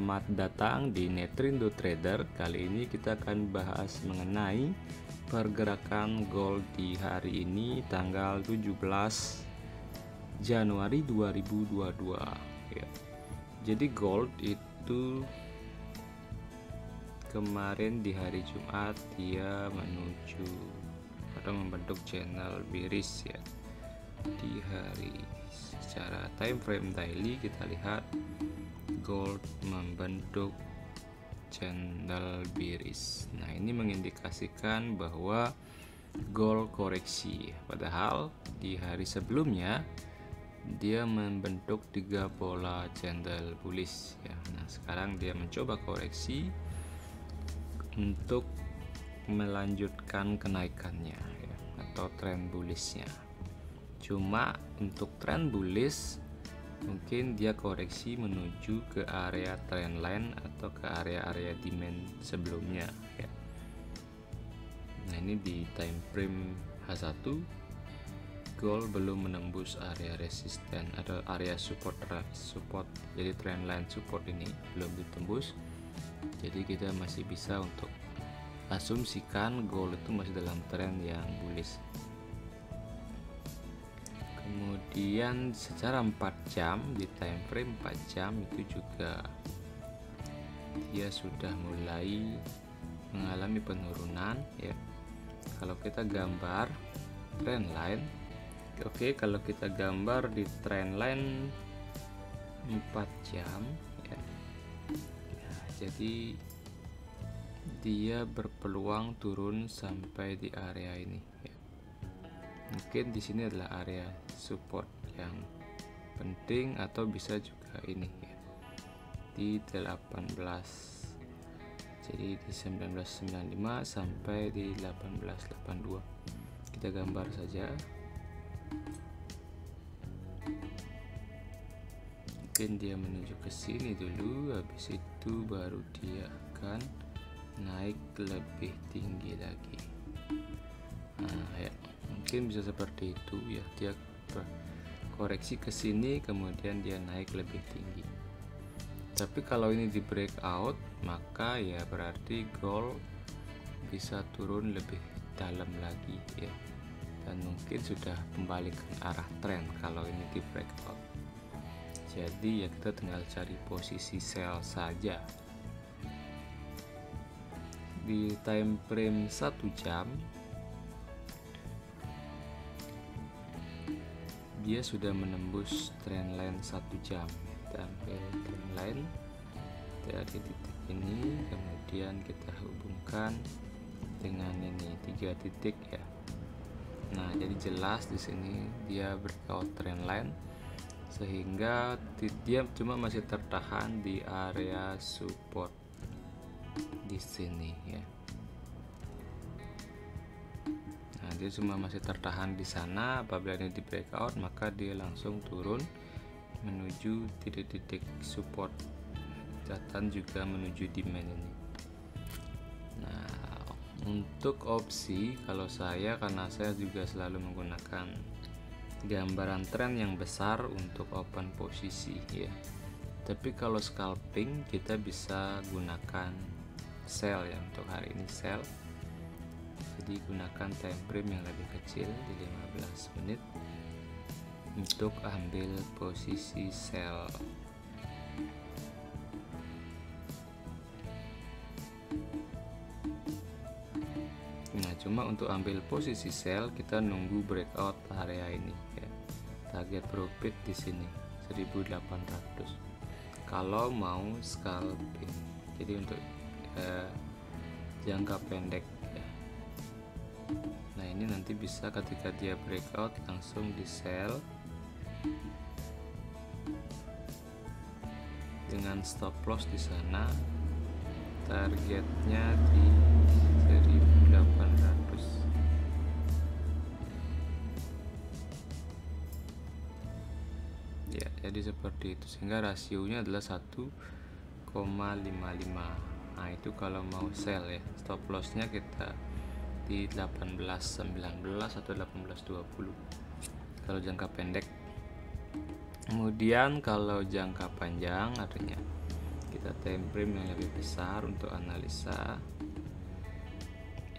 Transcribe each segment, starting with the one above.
Selamat datang di Netrindo Trader. Kali ini kita akan bahas mengenai pergerakan gold di hari ini tanggal 17 Januari 2022 ya. Jadi gold itu kemarin di hari Jumat dia menuju atau membentuk channel bearish ya. Di hari secara time frame daily kita lihat gold membentuk channel bearish. Nah, ini mengindikasikan bahwa gold koreksi. Padahal di hari sebelumnya dia membentuk 3 pola channel bullish ya. Nah, sekarang dia mencoba koreksi untuk melanjutkan kenaikannya ya, atau tren bullishnya. Cuma untuk tren bullish mungkin dia koreksi menuju ke area trendline atau ke area-area demand sebelumnya ya. Nah, ini di time frame H1 gold belum menembus area resisten atau area support. Jadi trendline support ini belum ditembus. Jadi kita masih bisa untuk asumsikan gold itu masih dalam tren yang bullish. Kemudian secara 4 jam di time frame 4 jam itu juga dia sudah mulai mengalami penurunan ya. Kalau kita gambar trendline, oke, kalau kita gambar di trendline 4 jam ya. Jadi dia berpeluang turun sampai di area ini ya. Mungkin di sini adalah area support yang penting, atau bisa juga ini ya, di 18. Jadi di 1995 sampai di 1882. Kita gambar saja. Mungkin dia menuju ke sini dulu, habis itu baru dia akan naik lebih tinggi lagi. Nah, ya, mungkin bisa seperti itu ya, dia koreksi ke sini kemudian dia naik lebih tinggi. Tapi kalau ini di breakout, maka ya berarti gold bisa turun lebih dalam lagi ya, dan mungkin sudah kembali ke arah tren kalau ini di breakout. Jadi ya kita tinggal cari posisi sell saja. Di time frame 1 jam dia sudah menembus trendline 1 jam. Kita ambil trendline dari titik ini, kemudian kita hubungkan dengan ini 3 titik ya. Nah, jadi jelas di sini dia breakout trendline sehingga dia cuma masih tertahan di area support di sini ya. Nah, dia cuma masih tertahan di sana. Apabila ini di breakout, maka dia langsung turun menuju titik-titik support dan juga menuju demand ini. Nah, untuk opsi kalau saya, karena saya juga selalu menggunakan gambaran tren yang besar untuk open posisi ya. Tapi kalau scalping kita bisa gunakan sell ya. Untuk hari ini sell. Jadi gunakan time frame yang lebih kecil di 15 menit untuk ambil posisi sell. Nah, cuma untuk ambil posisi sell kita nunggu breakout area ini ya. Target profit di sini 1800 kalau mau scalping. Jadi untuk jangka pendek ya. Nah, ini nanti bisa ketika dia breakout langsung di sell dengan stop loss di sana. Targetnya di 1800. Ya, jadi seperti itu, sehingga rasionya adalah 1,55. Nah, itu kalau mau sell ya. Stop lossnya kita di 18.19 atau 18.20 kalau jangka pendek. Kemudian kalau jangka panjang artinya kita time frame yang lebih besar untuk analisa,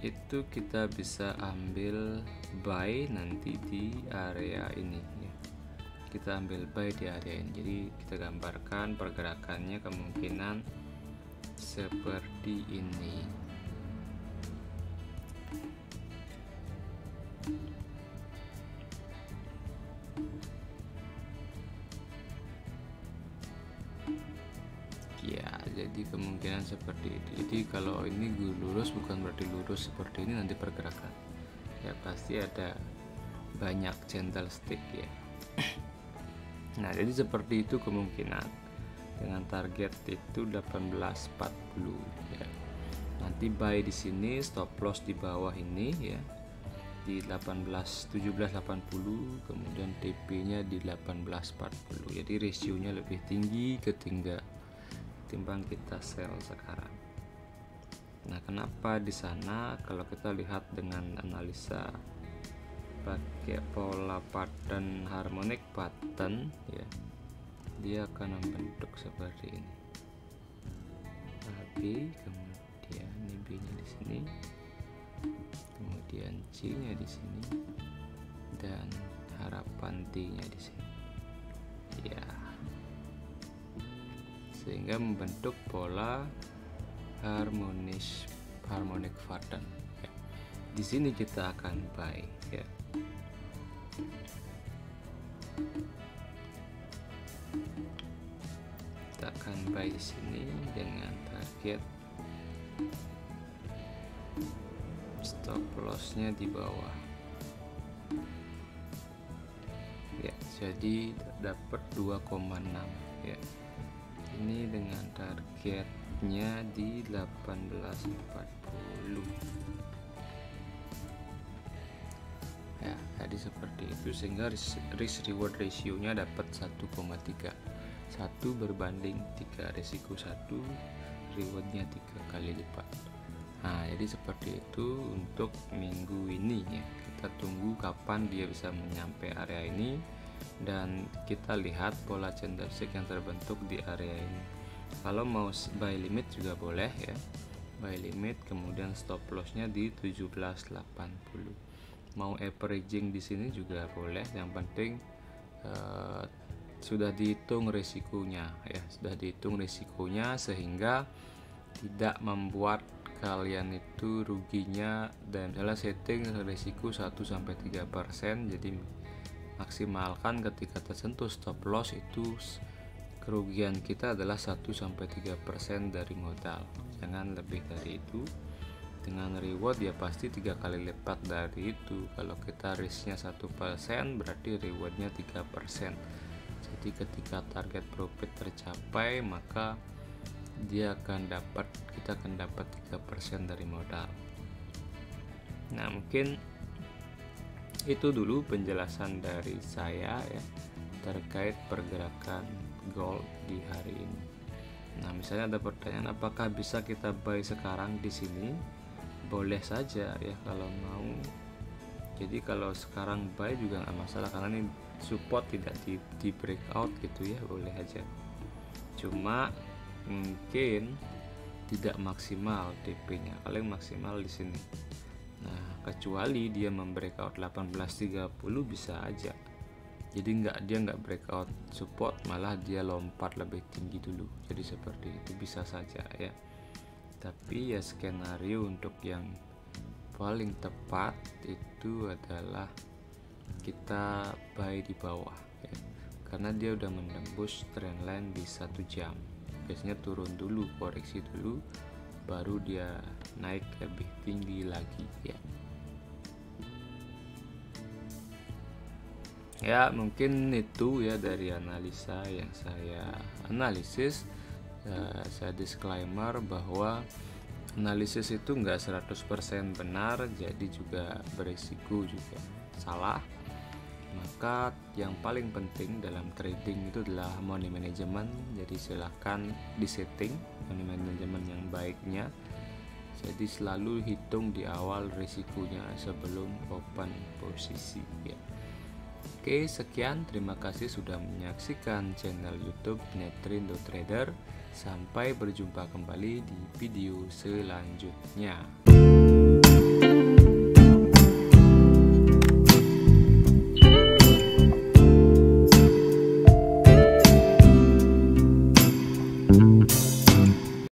itu kita bisa ambil buy nanti di area ini ya. Kita ambil buy di area ini, jadi kita gambarkan pergerakannya kemungkinan seperti ini. Ya, jadi kemungkinan seperti itu. Jadi kalau ini lurus bukan berarti lurus seperti ini nanti pergerakan. Ya pasti ada banyak candlestick ya. Nah, jadi seperti itu kemungkinan dengan target itu 18.40 ya. Nanti buy di sini, stop loss di bawah ini ya. Di 17.80, kemudian TP-nya di 18.40. Jadi rasionya lebih tinggi ketimbang kita sell sekarang. Nah, kenapa di sana? Kalau kita lihat dengan analisa pakai pola pattern harmonic pattern ya, dia akan membentuk seperti ini. B, kemudian ini B-nya di sini, kemudian C-nya di sini, dan harapan D-nya di sini. Ya. Sehingga membentuk pola harmonic pattern ya. Di sini kita akan buy ya. Kita akan buy di sini dengan target stop loss-nya di bawah ya, jadi dapat 2,6 ya. Ini dengan targetnya di 18.40 ya. Jadi seperti itu, sehingga risk reward ratio-nya dapat 1,3, 1 berbanding 3, risiko 1, rewardnya 3 kali lipat. Nah, jadi seperti itu untuk minggu ini ya. Kita tunggu kapan dia bisa menyampai area ini, dan kita lihat pola candlestick yang terbentuk di area ini. Kalau mau buy limit juga boleh ya, buy limit kemudian stop loss-nya di 17.80. Mau averaging di sini juga boleh, yang penting sudah dihitung risikonya ya, sudah dihitung risikonya sehingga tidak membuat kalian itu ruginya. Dan misalnya setting risiko 1-3%, jadi maksimalkan ketika tersentuh stop loss itu kerugian kita adalah 1-3% dari modal, jangan lebih dari itu. Dengan reward ya pasti 3 kali lipat dari itu. Kalau kita risknya 1%, berarti rewardnya 3%. Jadi ketika target profit tercapai, maka kita akan dapat 3% dari modal. Nah, mungkin itu dulu penjelasan dari saya ya terkait pergerakan gold di hari ini. Nah, misalnya ada pertanyaan apakah bisa kita buy sekarang di sini? Boleh saja ya kalau mau. Jadi kalau sekarang buy juga nggak masalah, karena ini support tidak di breakout gitu ya, boleh aja. Cuma mungkin tidak maksimal TP-nya, paling maksimal di sini. Nah, kecuali dia membreakout 18.30 bisa aja. Jadi dia nggak breakout support, malah dia lompat lebih tinggi dulu. Jadi seperti itu bisa saja ya. Tapi ya skenario untuk yang paling tepat itu adalah kita buy di bawah ya. Karena dia udah menembus trendline di 1 jam. Biasanya turun dulu, koreksi dulu, baru dia naik lebih tinggi lagi ya. Ya mungkin itu ya dari analisa yang saya analisis. Saya disclaimer bahwa analisis itu enggak 100% benar, jadi juga berisiko juga salah. Maka yang paling penting dalam trading itu adalah money management. Jadi silahkan disetting money management yang baiknya. Jadi selalu hitung di awal risikonya sebelum open posisi ya. Oke, sekian, terima kasih sudah menyaksikan channel YouTube Netrindo Trader. Sampai berjumpa kembali di video selanjutnya.